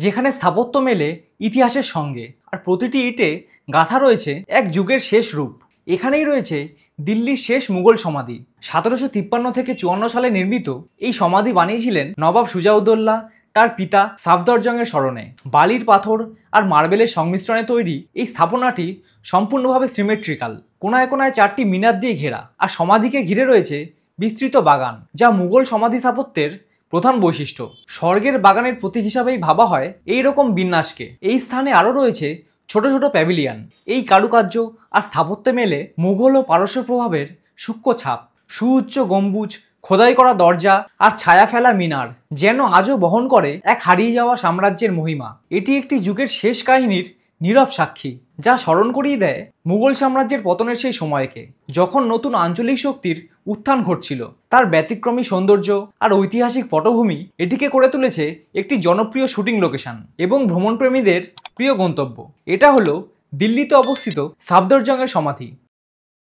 যেখানে স্থাপত্য মেলে ইতিহাসের সঙ্গে, আর প্রতিটি ইটে গাঁথা রয়েছে এক যুগের শেষ রূপ। এখানেই রয়েছে দিল্লির শেষ মুঘল সমাধি। 1753 থেকে 54 সালে নির্মিত এই সমাধি বানিয়েছিলেন নবাব সুজাউদ্দৌলা তার পিতা সাফদরজংয়ের স্মরণে। বালির পাথর আর মার্বেলের সংমিশ্রণে তৈরি এই স্থাপনাটি সম্পূর্ণভাবে সিমেট্রিক্যাল। কোনায় কোনায় 4টি মিনার দিয়ে ঘেরা, আর সমাধিকে ঘিরে রয়েছে বিস্তৃত বাগান, যা মুঘল সমাধি স্থাপত্যের প্রধান বৈশিষ্ট্য। স্বর্গের বাগানের প্রতীক হিসাবেই ভাবা হয় এই রকম বিন্যাসকে। এই স্থানে আরও রয়েছে ছোট ছোট প্যাভিলিয়ন। এই কারুকার্য আর স্থাপত্যে মেলে মুঘল ও পারস্য প্রভাবের সূক্ষ্ম ছাপ। সুউচ্চ গম্বুজ, খোদাই করা দরজা আর ছায়া ফেলা মিনার যেন আজও বহন করে এক হারিয়ে যাওয়া সাম্রাজ্যের মহিমা। এটি একটি যুগের শেষ কাহিনীর নীরব সাক্ষী, যা স্মরণ করিয়ে দেয় মুঘল সাম্রাজ্যের পতনের সেই সময়কে, যখন নতুন আঞ্চলিক শক্তির উত্থান ঘটছিল। তার ব্যতিক্রমী সৌন্দর্য আর ঐতিহাসিক পটভূমি এটিকে করে তুলেছে একটি জনপ্রিয় শুটিং লোকেশন এবং ভ্রমণপ্রেমীদের প্রিয় গন্তব্য। এটা হলো দিল্লিতে অবস্থিত সাফদরজংয়ের সমাধি।